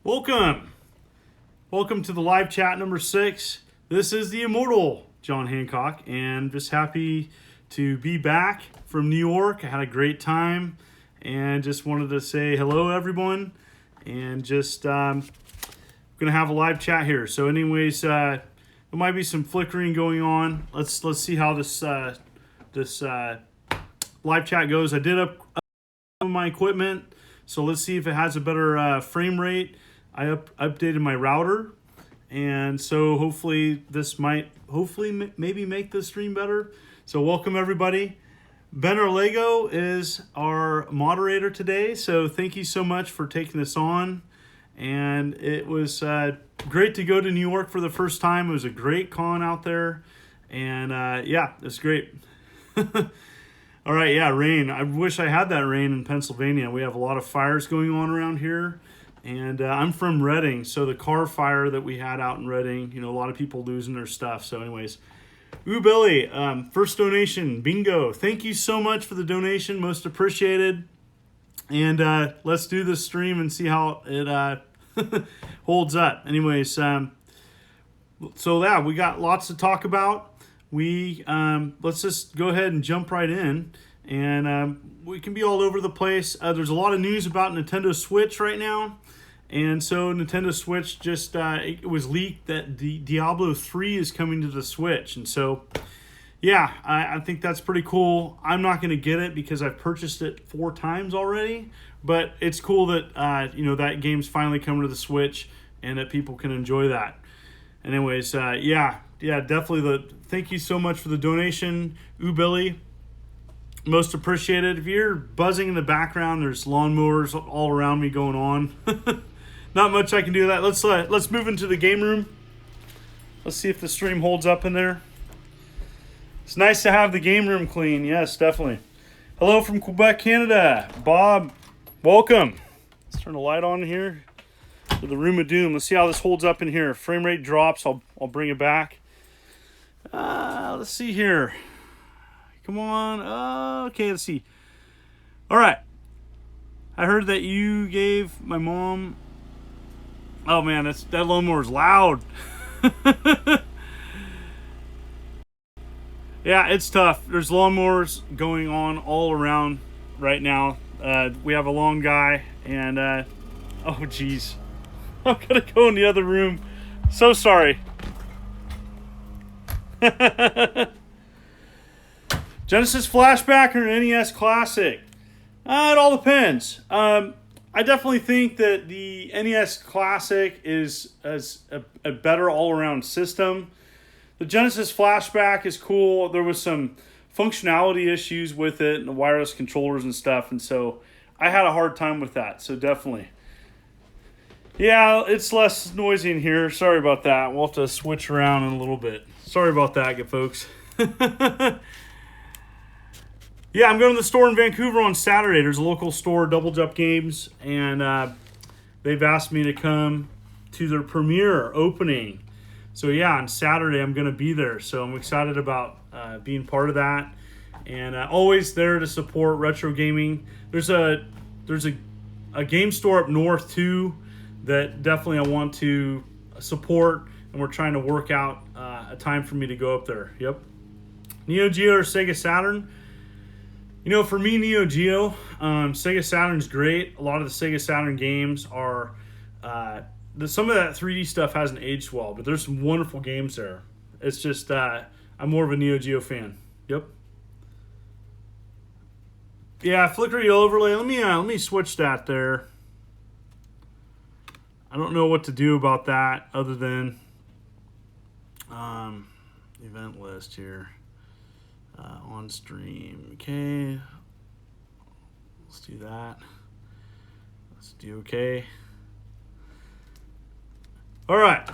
Welcome to the live chat number 6. This is the immortal John Hancock, and just happy to be back from New York. I had a great time, and just wanted to say hello, everyone, and just gonna have a live chat here. So, anyways, there might be some flickering going on. Let's see how this live chat goes. I did up my equipment, so let's see if it has a better frame rate. I updated my router, and so hopefully this might maybe make the stream better. So welcome everybody. Ben Orlego is our moderator today, so thank you so much for taking this on. And it was great to go to New York for the first time. It was a great con out there, and yeah, it's great. All right, yeah, rain. I wish I had that rain in Pennsylvania. We have a lot of fires going on around here. And I'm from Reading, so the car fire that we had out in Reading, a lot of people losing their stuff. So anyways, Billy, first donation, bingo. Thank you so much for the donation, most appreciated. And let's do this stream and see how it holds up. Anyways, so yeah, we got lots to talk about. Let's just go ahead and jump right in. And we can be all over the place. There's a lot of news about Nintendo Switch right now. And so Nintendo Switch just, it was leaked that the Diablo 3 is coming to the Switch. And so, yeah, I think that's pretty cool. I'm not going to get it because I've purchased it 4 times already. But it's cool that, that game's finally coming to the Switch and that people can enjoy that. Anyways, yeah, definitely thank you so much for the donation, Billy. Most appreciated. If you're buzzing in the background, there's lawnmowers all around me going on. Not much I can do that. Let's move into the game room. Let's see if the stream holds up in there. It's nice to have the game room clean. Yes, definitely. Hello from Quebec, Canada. Bob, welcome. Let's turn the light on here to the room of doom. Let's see how this holds up in here. If frame rate drops, I'll bring it back. Let's see here. Come on. Okay, let's see. All right. I heard that you gave my mom... Oh, man, that lawnmower's loud. Yeah, it's tough. There's lawnmowers going on all around right now. We have a lawn guy, and... oh, geez. I'm going to go in the other room. So sorry. Genesis Flashback or NES Classic? It all depends. I definitely think that the NES Classic is a better all-around system. The Genesis Flashback is cool. There was some functionality issues with it and the wireless controllers and stuff, and so I had a hard time with that, so definitely. Yeah, it's less noisy in here. Sorry about that. We'll have to switch around in a little bit. Sorry about that, good folks. Yeah, I'm going to the store in Vancouver on Saturday. There's a local store, Double Jump Games, and they've asked me to come to their premiere opening. So yeah, on Saturday I'm going to be there. So I'm excited about being part of that, and always there to support retro gaming. There's a game store up north too that definitely I want to support, and we're trying to work out a time for me to go up there. Yep. Neo Geo or Sega Saturn? For me, Neo Geo, Sega Saturn's great. A lot of the Sega Saturn games are, some of that 3D stuff hasn't aged well, but there's some wonderful games there. It's just, I'm more of a Neo Geo fan. Yep. Yeah, flickery overlay. Let me switch that there. I don't know what to do about that other than event list here. On stream. Okay. Let's do that. Let's do okay. All right.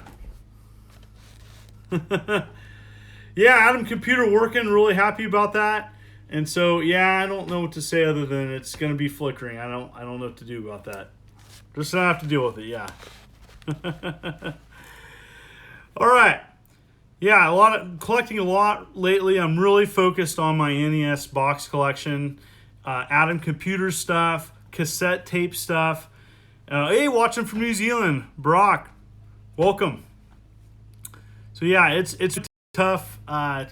Yeah, Adam computer working. Really happy about that. And so, yeah, I don't know what to say other than it's going to be flickering. I don't know what to do about that. Just gonna have to deal with it. Yeah. All right. Yeah, collecting a lot lately. I'm really focused on my NES box collection, Adam computer stuff, cassette tape stuff, Hey, watching from New Zealand, Brock. Welcome. So yeah, it's tough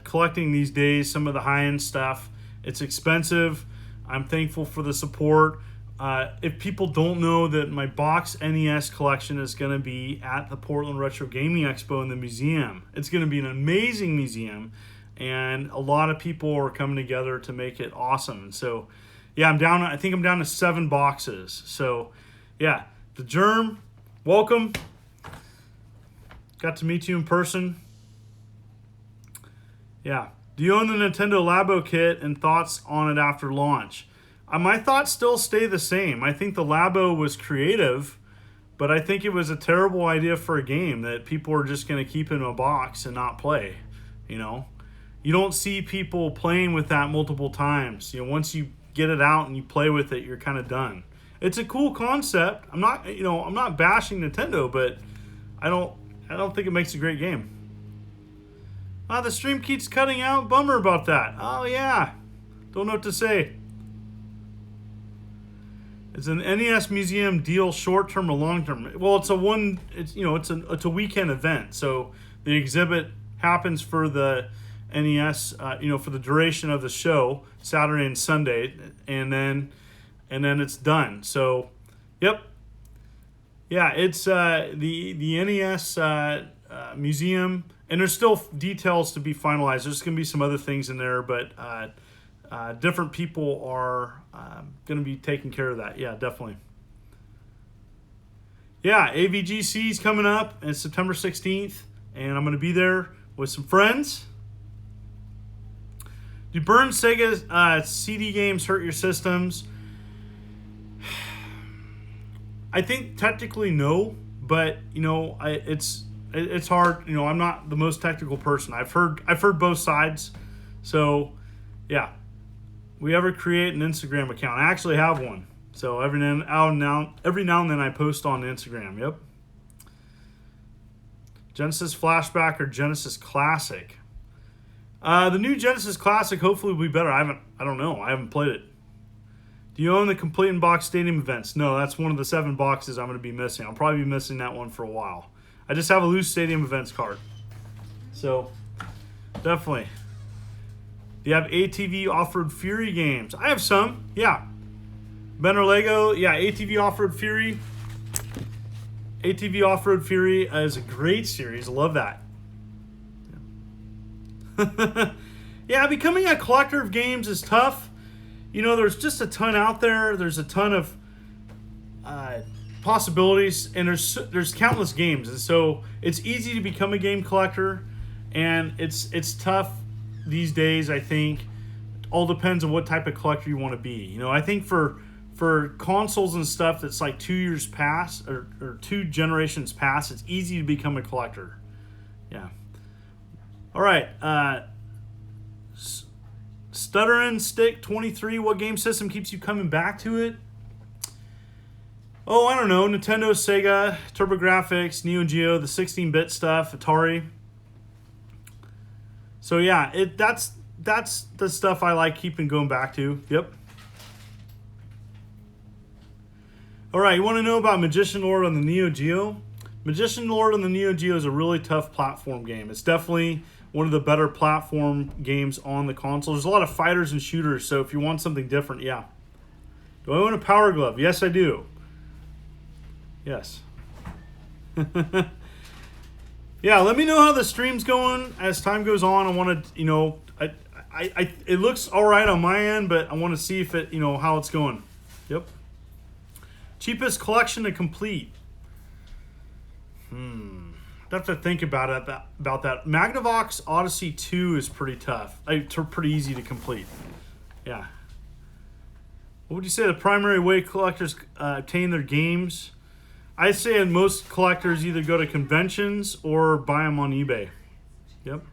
collecting these days. Some of the high-end stuff. It's expensive. I'm thankful for the support. If people don't know that my box NES collection is going to be at the Portland Retro Gaming Expo in the museum, it's going to be an amazing museum, and a lot of people are coming together to make it awesome. And so, yeah, I think I'm down to 7 boxes. So, yeah, the Germ, welcome. Got to meet you in person. Yeah. Do you own the Nintendo Labo kit and thoughts on it after launch? My thoughts still stay the same. I think the Labo was creative, but I think it was a terrible idea for a game that people are just going to keep in a box and not play. You know, you don't see people playing with that multiple times. You know, once you get it out and you play with it, you're kind of done. It's a cool concept. I'm not bashing Nintendo, but I don't think it makes a great game. The stream keeps cutting out. Bummer about that. Oh yeah, don't know what to say. It's an NES museum deal, short term or long term. Well, it's a weekend event. So the exhibit happens for the NES, for the duration of the show, Saturday and Sunday, and then it's done. So, yep, yeah, it's the NES museum, and there's still details to be finalized. There's going to be some other things in there, but different people are going to be taking care of that. Yeah, definitely. Yeah, AVGC is coming up. It's September 16th, and I'm going to be there with some friends. Do burned Sega CD games hurt your systems? I think technically no, but it's hard. I'm not the most technical person. I've heard both sides. So, yeah. We ever create an Instagram account? I actually have one. So every now and then I post on Instagram. Yep. Genesis Flashback or Genesis Classic? The new Genesis Classic hopefully will be better. I don't know. I haven't played it. Do you own the Complete in Box Stadium events? No, that's one of the 7 boxes I'm going to be missing. I'll probably be missing that one for a while. I just have a loose Stadium events card. So, definitely. Do you have ATV Off-Road Fury games? I have some, yeah. Benner Lego, yeah, ATV Off-Road Fury. ATV Off-Road Fury is a great series. I love that. Yeah. Yeah, becoming a collector of games is tough. There's just a ton out there. There's a ton of possibilities, and there's countless games, and so it's easy to become a game collector, and it's tough these days. I think all depends on what type of collector you want to be. I think for consoles and stuff that's like 2 years past or 2 generations past, it's easy to become a collector. Yeah. All right. Stutterin' Stick 23. What game system keeps you coming back to it? Oh, I don't know. Nintendo, Sega, TurboGrafx, Neo Geo, the 16-bit stuff, Atari. So yeah, that's the stuff I like keeping going back to. Yep. All right, you want to know about Magician Lord on the Neo Geo? Magician Lord on the Neo Geo is a really tough platform game. It's definitely one of the better platform games on the console. There's a lot of fighters and shooters, so if you want something different, yeah. Do I own a Power Glove? Yes, I do. Yes. Yeah, let me know how the stream's going as time goes on. I want to, it looks all right on my end, but I want to see if it, how it's going. Yep. Cheapest collection to complete. I have to think about that. Magnavox Odyssey 2 is pretty tough. Pretty easy to complete. Yeah. What would you say the primary way collectors obtain their games? I'd say most collectors either go to conventions or buy them on eBay. Yep.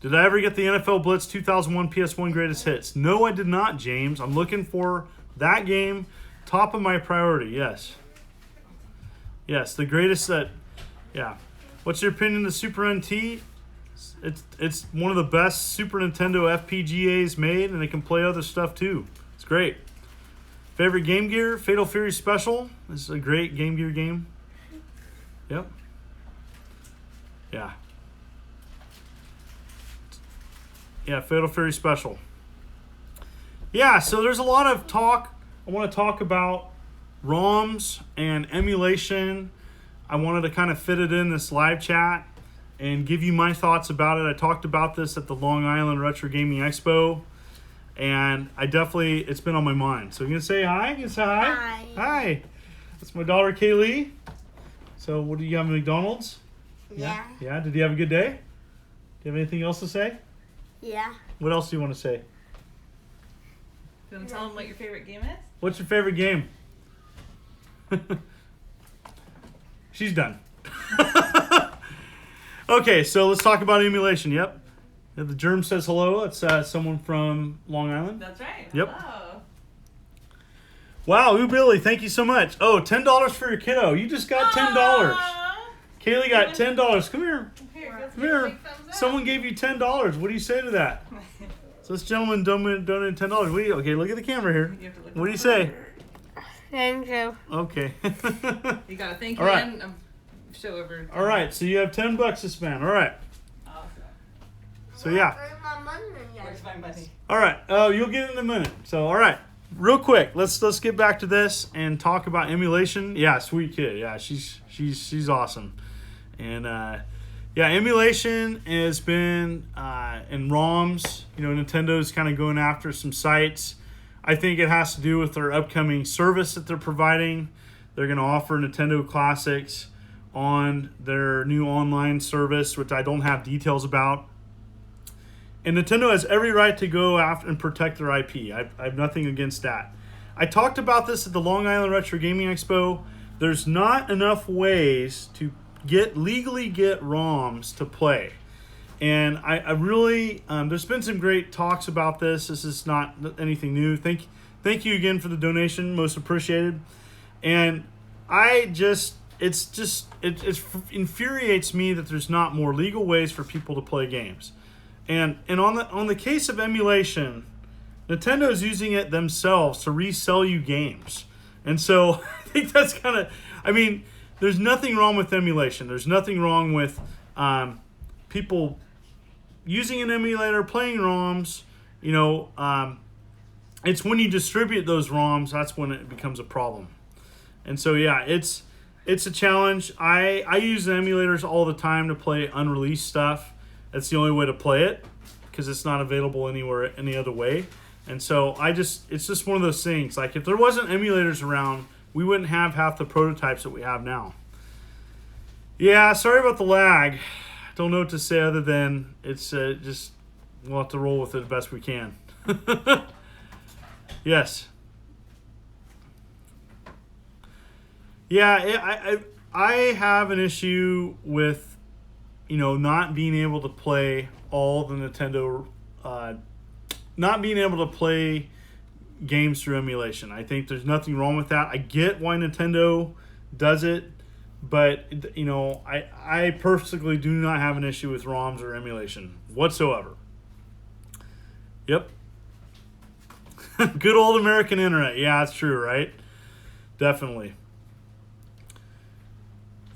Did I ever get the NFL Blitz 2001 PS1 Greatest Hits? No, I did not, James. I'm looking for that game. Top of my priority, yes. Yes, the greatest that, yeah. What's your opinion of the Super NT? It's one of the best Super Nintendo FPGAs made, and it can play other stuff too. It's great. Favorite Game Gear? Fatal Fury Special. This is a great Game Gear game. Yep. Yeah. Yeah, Fatal Fury Special. Yeah, so there's a lot of talk. I want to talk about ROMs and emulation. I wanted to kind of fit it in this live chat and give you my thoughts about it. I talked about this at the Long Island Retro Gaming Expo, and it's been on my mind. So you gonna say hi? You can say hi. Hi. Hi. That's my daughter Kaylee. So what do you have at McDonald's? Yeah. Yeah. Did you have a good day? Do you have anything else to say? Yeah. What else do you want to say? You want to tell them what your favorite game is? What's your favorite game? She's done. Okay, so let's talk about emulation. Yep. The germ says hello. It's someone from Long Island. That's right. Yep. Hello. Wow, Ooh Billy, thank you so much. Oh, $10 for your kiddo. You just got $10. Aw. Kaylee got $10. Come here. Here, Come here. Someone gave you $10. What do you say to that? So this gentleman donated $10. Okay, look at the camera here. You have to look What do you at say? Thank you. Okay. You got to thank you All right. and show over. All right, so you have $10 to spend. All right. Awesome. So yeah. Where's my money? Where's my money? All right. Oh, you'll get it in a minute. So all right. Real quick, let's get back to this and talk about emulation. Yeah, sweet kid. Yeah, she's awesome. And yeah, emulation has been in ROMs. You know, Nintendo's kind of going after some sites. I think it has to do with their upcoming service that they're providing. They're going to offer Nintendo Classics on their new online service, which I don't have details about. And Nintendo has every right to go after and protect their IP. I have nothing against that. I talked about this at the Long Island Retro Gaming Expo. There's not enough ways to legally get ROMs to play. And I really, there's been some great talks about this. This is not anything new. Thank you again for the donation. Most appreciated. And it infuriates me that there's not more legal ways for people to play games. And on the case of emulation, Nintendo is using it themselves to resell you games. And so I think that's kind of, I mean, there's nothing wrong with emulation. There's nothing wrong with people using an emulator, playing ROMs. You know, it's when you distribute those ROMs, that's when it becomes a problem. And so, yeah, it's a challenge. I use emulators all the time to play unreleased stuff. That's the only way to play it because it's not available anywhere any other way. And so it's just one of those things. Like if there wasn't emulators around, we wouldn't have half the prototypes that we have now. Yeah, sorry about the lag. Don't know what to say other than it's just we'll have to roll with it the best we can. Yes. Yeah, I have an issue with, you know, not being able to play all the Nintendo, not being able to play games through emulation. I think there's nothing wrong with that. I get why Nintendo does it, but, you know, I personally do not have an issue with ROMs or emulation whatsoever. Yep. Good old American internet. Yeah, that's true, right? Definitely.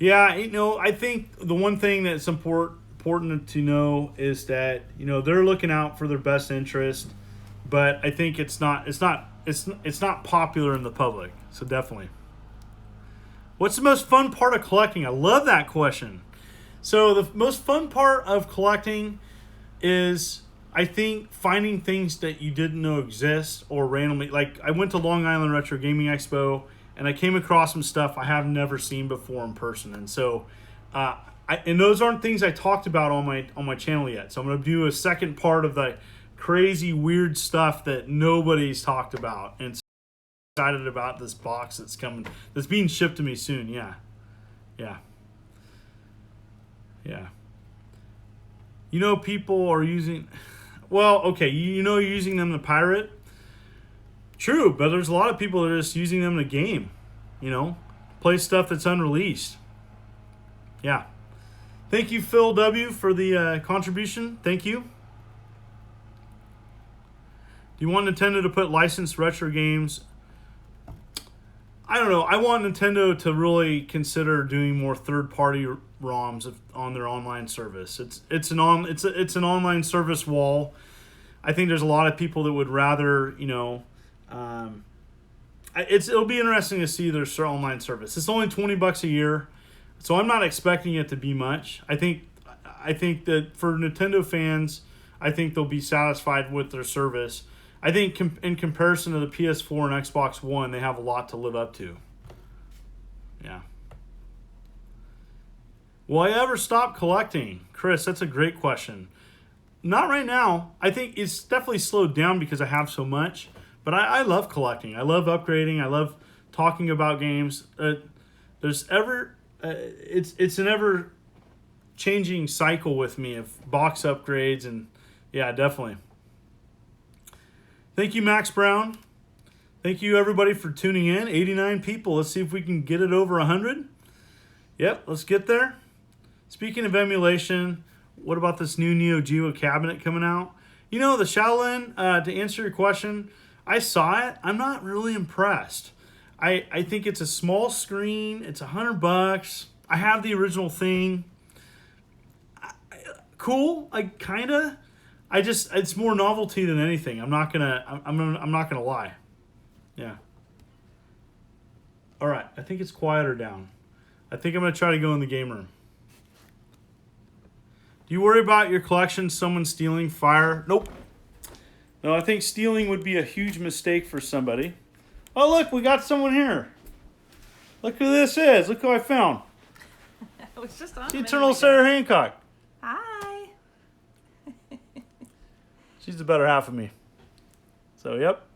Yeah, you know, I think the one thing that's important to know is that, you know, they're looking out for their best interest, but I think it's not popular in the public. So definitely. What's the most fun part of collecting? I love that question. So the most fun part of collecting is, I think, finding things that you didn't know exist or randomly. Like I went to Long Island Retro Gaming Expo and I came across some stuff I have never seen before in person. And so, and those aren't things I talked about on my channel yet. So I'm going to do a second part of the crazy, weird stuff that nobody's talked about. And so I'm excited about this box that's coming, that's being shipped to me soon. Yeah. You know, people are using, well, okay, you know you're using them to pirate. True, but there's a lot of people that are just using them to game, you know, play stuff that's unreleased. Yeah. Thank you, Phil W., for the contribution. Thank you. Do you want Nintendo to put licensed retro games I don't know. I want Nintendo to really consider doing more third-party ROMs on their online service. It's an online service wall. I think there's a lot of people that would rather, it'll be interesting to see their online service. It's only $20 a year, so I'm not expecting it to be much. I think that for Nintendo fans, I think they'll be satisfied with their service. I think in comparison to the PS4 and Xbox One, they have a lot to live up to. Yeah. Will I ever stop collecting? Chris, that's a great question. Not right now. I think it's definitely slowed down because I have so much. But I love collecting. I love upgrading. I love talking about games. It's an ever changing cycle with me of box upgrades, and yeah, definitely. Thank you, Max Brown. Thank you, everybody, for tuning in. 89 people. Let's see if we can get it over 100. Yep, let's get there. Speaking of emulation, what about this new Neo Geo cabinet coming out? The Shaolin, to answer your question, I saw it. I'm not really impressed. I think it's a small screen. It's $100. I have the original thing. Cool. It's more novelty than anything. I'm not gonna lie. Yeah. All right. I think it's quieter down. I think I'm gonna try to go in the game room. Do you worry about your collection someone stealing? Fire? Nope. No, I think stealing would be a huge mistake for somebody. Oh, look, we got someone here. Look who this is. Look who I found. I was just on. The Eternal Sarah Hancock. Hi. She's the better half of me. So, yep.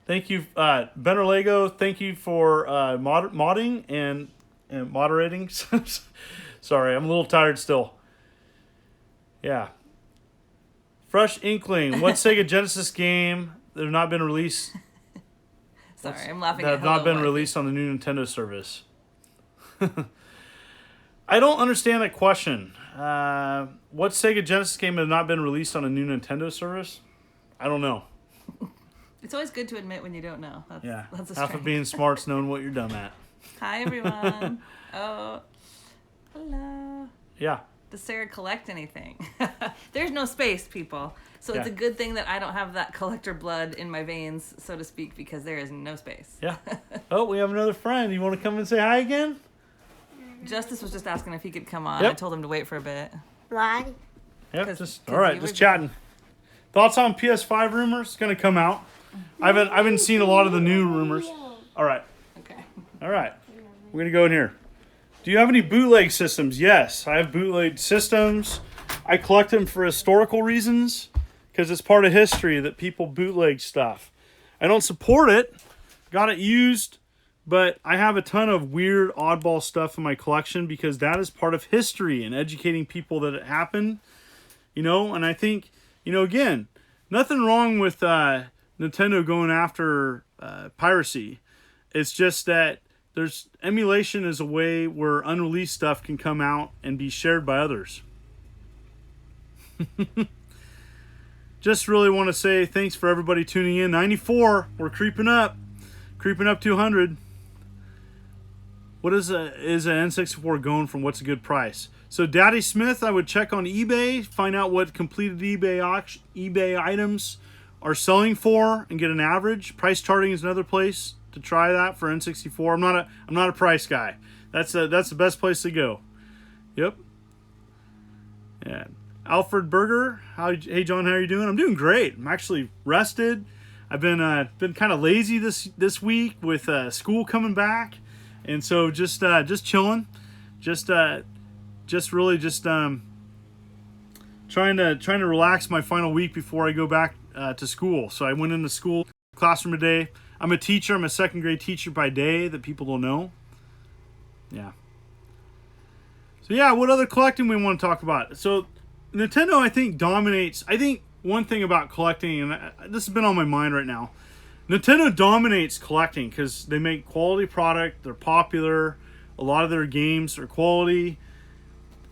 Thank you, Benner Lego. Thank you for modding and moderating. Sorry, I'm a little tired still. Yeah. Fresh Inkling. What Sega Genesis game that have not been released? Sorry, I'm laughing that at have not been released on the new Nintendo service. I don't understand that question. What Sega Genesis game have not been released on a new Nintendo service? I don't know. It's always good to admit when you don't know. That's a half strength. of being smart's knowing what you're dumb at. Hi, everyone. Oh, hello. Yeah. Does Sarah collect anything? There's no space, people. So it's a good thing that I don't have that collector blood in my veins, so to speak, because there is no space. Yeah. Oh, we have another friend. You want to come and say hi again? Justice was just asking if he could come on. Yep. I told him to wait for a bit. Why? Yep. 'Cause All right. you Just were- chatting. Thoughts on PS5 rumors? It's gonna come out. I haven't seen a lot of the new rumors. All right. Okay. All right. We're gonna go in here. Do you have any bootleg systems? Yes, I have bootleg systems. I collect them for historical reasons because it's part of history that people bootleg stuff. I don't support it. Got it used, but I have a ton of weird, oddball stuff in my collection because that is part of history and educating people that it happened. And I think, again, nothing wrong with Nintendo going after piracy. It's just that there's emulation is a way where unreleased stuff can come out and be shared by others. Just really want to say thanks for everybody tuning in. 94, we're creeping up to 100. What is an N64 going from? What's a good price? So Daddy Smith, I would check on eBay, find out what completed eBay items are selling for, and get an average. Price charting is another place to try that for N64. I'm not a price guy. That's the best place to go. Yep. Yeah. Alfred Berger, hey John, how are you doing? I'm doing great. I'm actually rested. I've been kind of lazy this week with school coming back, and so just chilling, just really trying to relax my final week before I go back to school. So I went into school classroom today. I'm a teacher. I'm a second grade teacher by day that people don't know. Yeah. So yeah, what other collecting we want to talk about? So Nintendo, I think, dominates. I think one thing about collecting, and this has been on my mind right now, Nintendo dominates collecting because they make quality product. They're popular. A lot of their games are quality,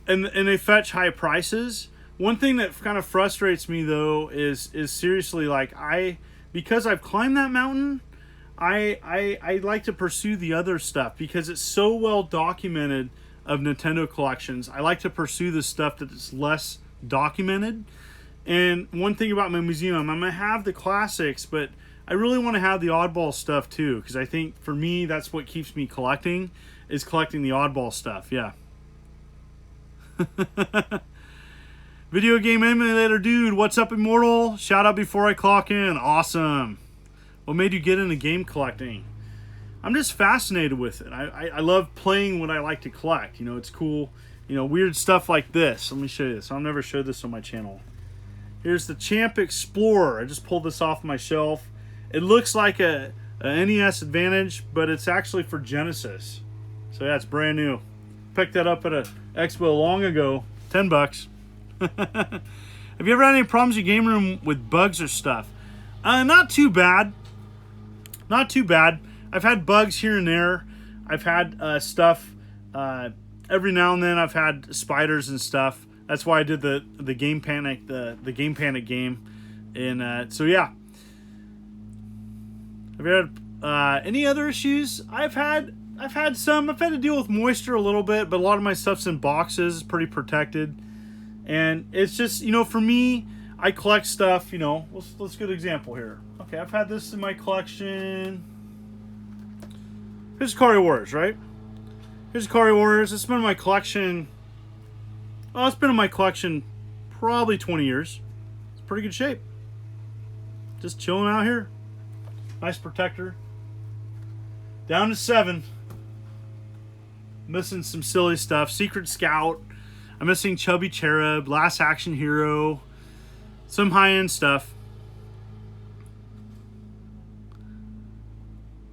and they fetch high prices. One thing that kind of frustrates me though is seriously, like, because I've climbed that mountain, I like to pursue the other stuff because it's so well documented of Nintendo collections. I like to pursue the stuff that is less documented. And one thing about my museum, I'm gonna have the classics, but I really want to have the oddball stuff too, because I think for me that's what keeps me collecting, is collecting the oddball stuff. Yeah. Video game emulator dude, what's up, Immortal? Shout out before I clock in. Awesome. What made you get into game collecting? I'm just fascinated with it. I love playing what I like to collect. You know, it's cool. You know, weird stuff like this. Let me show you this. I'll never show this on my channel. Here's the Champ Explorer. I just pulled this off my shelf. It looks like a NES Advantage, but it's actually for Genesis. So yeah, it's brand new. Picked that up at a expo long ago. $10. Have you ever had any problems in your game room with bugs or stuff? Not too bad. Not too bad. I've had bugs here and there. I've had stuff every now and then. I've had spiders and stuff. That's why I did the Game Panic the Game Panic game. And so yeah. Have you had any other issues? I've had some. I've had to deal with moisture a little bit, but a lot of my stuff's in boxes, pretty protected. And it's just, you know, for me, I collect stuff, you know. Let's get an example here. Okay, I've had this in my collection. Here's Ikari Warriors, right? Here's Ikari Warriors. It's been in my collection. Well, it's been in my collection probably 20 years. It's pretty good shape. Just chilling out here. Nice protector. Down to 7. Missing some silly stuff. Secret Scout. I'm missing Chubby Cherub, Last Action Hero, some high-end stuff.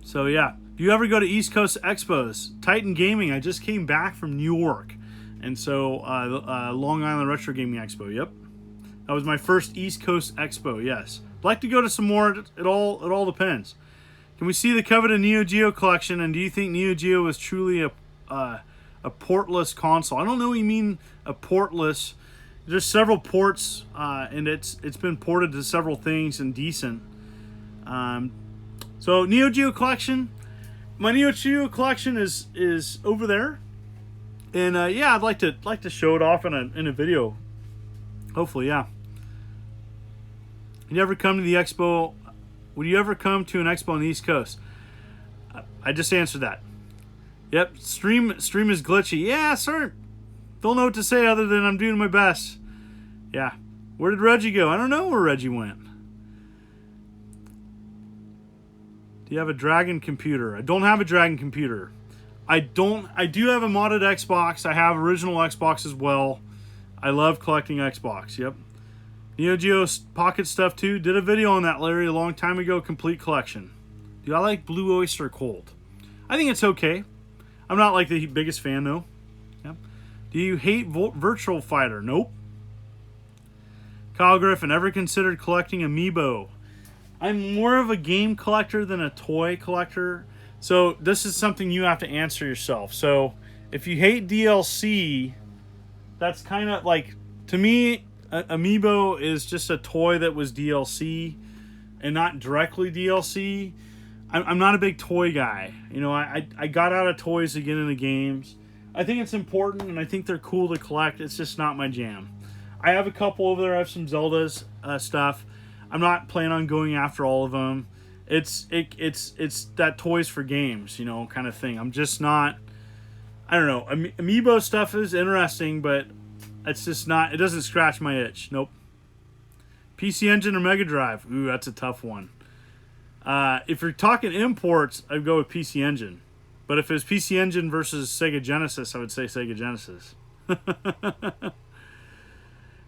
So yeah, do you ever go to East Coast Expos? Titan Gaming, I just came back from New York. And so Long Island Retro Gaming Expo, yep. That was my first East Coast Expo, yes. I'd like to go to some more, it all depends. Can we see the coveted Neo Geo collection, and do you think Neo Geo was truly a portless console? I don't know what you mean a portless. There's several ports, and it's been ported to several things and decent. So Neo Geo collection, my Neo Geo collection is over there, and yeah, I'd like to show it off in a video. Hopefully, yeah. You ever come to the expo? Would you ever come to an expo on the East Coast? I just answered that. Yep, stream is glitchy. Yeah, sir. Don't know what to say other than I'm doing my best. Yeah. Where did Reggie go? I don't know where Reggie went. Do you have a Dragon computer? I don't have a Dragon computer. I do have a modded Xbox. I have original Xbox as well. I love collecting Xbox. Yep. Neo Geo Pocket stuff too. Did a video on that, Larry, a long time ago. Complete collection. Do I like Blue Oyster Cult? I think it's okay. I'm not like the biggest fan though. Yep. Do you hate Virtual Fighter? Nope. Kyle Griffin, ever considered collecting Amiibo? I'm more of a game collector than a toy collector. So this is something you have to answer yourself. So if you hate DLC, that's kind of like, to me, Amiibo is just a toy that was DLC and not directly DLC. I'm not a big toy guy. You know, I got out of toys to get into games. I think it's important, and I think they're cool to collect. It's just not my jam. I have a couple over there. I have some Zelda's stuff. I'm not planning on going after all of them. It's that toys for games, you know, kind of thing. I'm just not. I don't know. Amiibo stuff is interesting, but it's just not. It doesn't scratch my itch. Nope. PC Engine or Mega Drive? Ooh, that's a tough one. If you're talking imports, I'd go with PC Engine. But if it was PC Engine versus Sega Genesis, I would say Sega Genesis. Do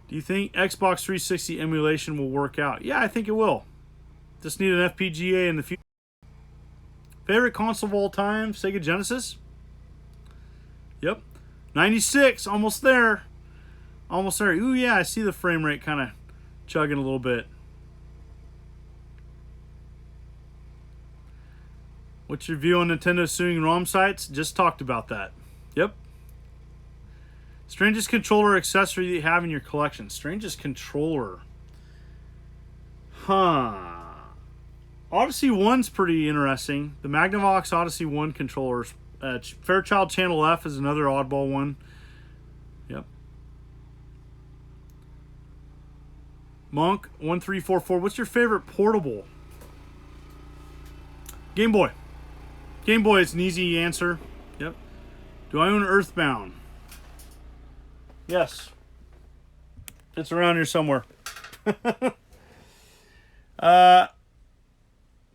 you think Xbox 360 emulation will work out? Yeah, I think it will. Just need an FPGA in the future. Favorite console of all time? Sega Genesis? Yep. 96, almost there. Almost there. Ooh, yeah, I see the frame rate kind of chugging a little bit. What's your view on Nintendo suing ROM sites? Just talked about that. Yep. Strangest controller accessory you have in your collection. Strangest controller. Huh. Odyssey 1's pretty interesting. The Magnavox Odyssey 1 controllers. Fairchild Channel F is another oddball one. Yep. Monk 1344. What's your favorite portable? Game Boy. Game Boy is an easy answer. Yep. Do I own Earthbound? Yes. It's around here somewhere.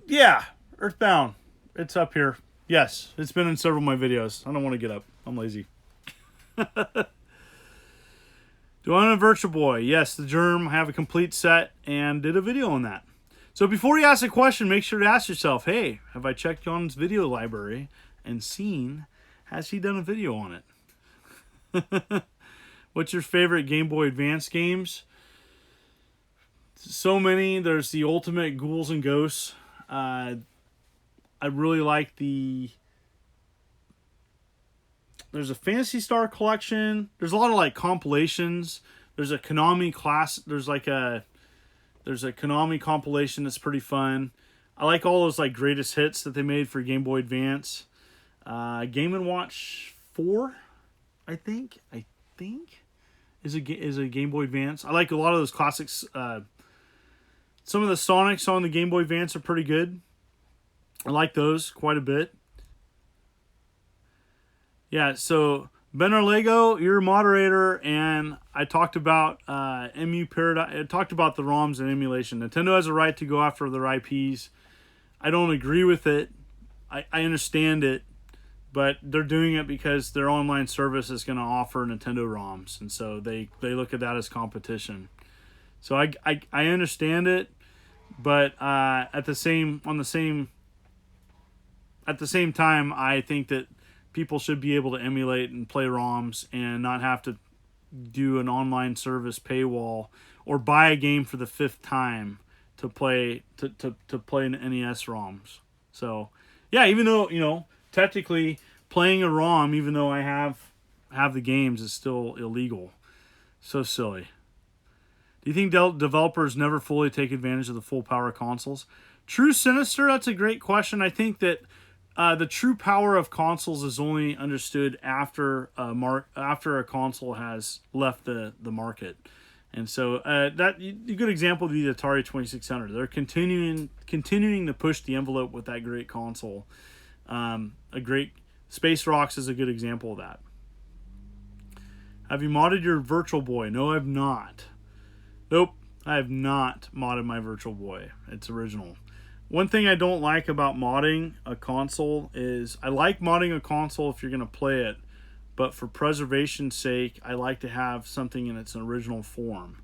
Yeah, Earthbound. It's up here. Yes, it's been in several of my videos. I don't want to get up. I'm lazy. Do I own a Virtual Boy? Yes, the Germ. I have a complete set and did a video on that. So before you ask a question, make sure to ask yourself, hey, have I checked John's video library and seen, has he done a video on it? What's your favorite Game Boy Advance games? So many. There's the Ultimate Ghouls and Ghosts. I really like there's a Phantasy Star collection. There's a lot of like compilations. There's a Konami class. There's a Konami compilation that's pretty fun. I like all those like greatest hits that they made for Game Boy Advance. Game & Watch 4, I think is a Game Boy Advance. I like a lot of those classics. Some of the Sonics on the Game Boy Advance are pretty good. I like those quite a bit. Yeah, so Ben Lego, you're a moderator, and I talked about MU Paradigm. I talked about the ROMs and emulation. Nintendo has a right to go after their IPs. I don't agree with it. I understand it, but they're doing it because their online service is going to offer Nintendo ROMs, and so they look at that as competition. So I understand it, but at the same time, I think that people should be able to emulate and play ROMs and not have to do an online service paywall or buy a game for the 5th time to play an NES ROMs. So yeah, even though technically playing a ROM, even though I have the games, is still illegal. So silly. Do you think developers never fully take advantage of the full power of consoles? True Sinister, that's a great question. I think that the true power of consoles is only understood after a console has left the market. And so that a good example would be the Atari 2600. They're continuing to push the envelope with that great console. A great Space Rocks is a good example of that. Have you modded your Virtual Boy? No, I've not. Nope, I have not modded my Virtual Boy. It's original. One thing I don't like about modding a console is I like modding a console if you're going to play it, but for preservation's sake, I like to have something in its original form.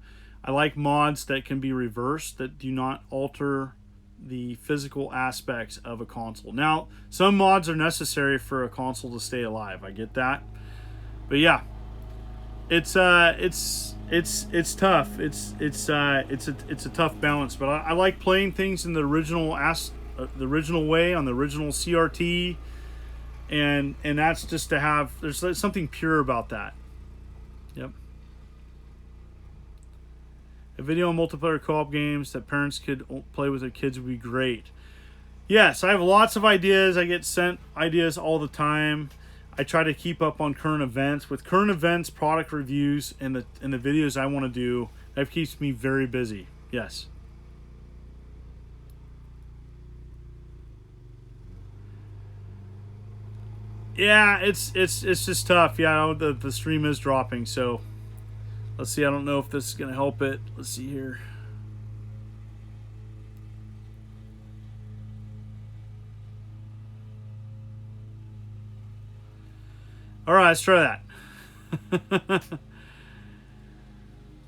I like mods that can be reversed, that do not alter the physical aspects of a console. Now, some mods are necessary for a console to stay alive. I get that. But yeah, it's tough. It's a tough balance, but I like playing things in the original way on the original CRT, and that's just to have. There's something pure about that. Yep. A video on multiplayer co-op games that parents could play with their kids would be great. Yes, I have lots of ideas. I get sent ideas all the time. I try to keep up on current events. With current events, product reviews, and the videos I want to do, that keeps me very busy. Yes. Yeah, it's just tough. Yeah, the stream is dropping, so let's see. I don't know if this is gonna help it. Let's see here. All right, let's try that.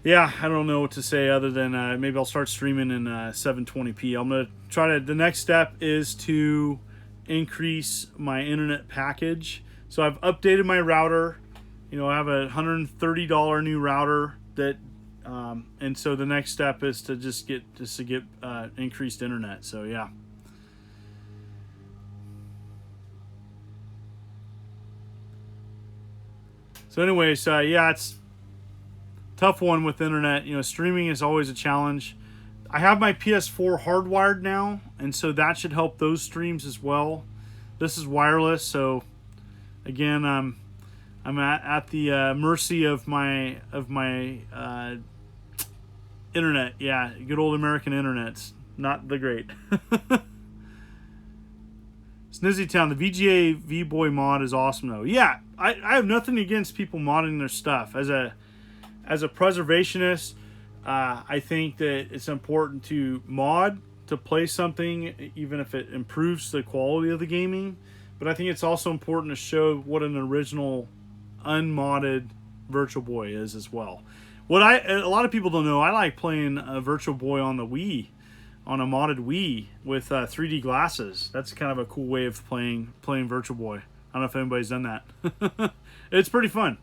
Yeah, I don't know what to say other than maybe I'll start streaming in 720p. I'm going to try to... The next step is to increase my internet package. So I've updated my router. I have a $130 new router that... and so the next step is to just get increased internet. So yeah. So anyways, yeah, it's a tough one with internet. Streaming is always a challenge, I have my PS4 hardwired now, and so that should help those streams as well. This is wireless, so again, I'm at the mercy of my internet. Yeah, good old American internet's not the great. Snizzy Town, the VGA V-Boy mod is awesome though. Yeah, I have nothing against people modding their stuff. As a preservationist, I think that it's important to mod to play something, even if it improves the quality of the gaming. But I think it's also important to show what an original, unmodded Virtual Boy is as well. A lot of people don't know, I like playing a Virtual Boy on the Wii, on a modded Wii with 3D glasses. That's kind of a cool way of playing Virtual Boy. I don't know if anybody's done that. It's pretty fun.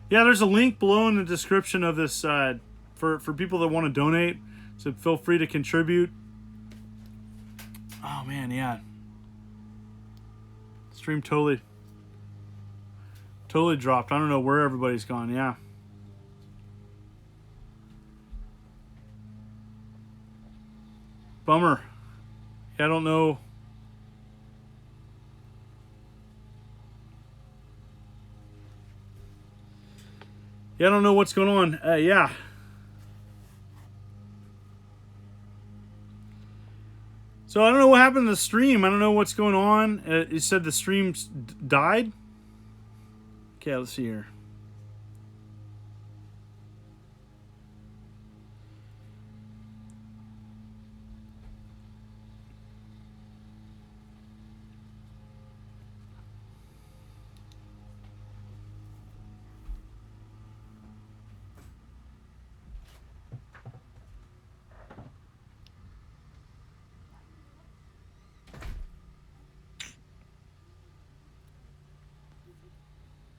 Yeah, there's a link below in the description of this for people that want to donate. So feel free to contribute. Oh man, yeah. Stream totally dropped. I don't know where everybody's gone. Yeah. Bummer. Yeah, I don't know. Yeah, I don't know what's going on. Yeah. So I don't know what happened to the stream. I don't know what's going on. It said the stream died. Okay, let's see here.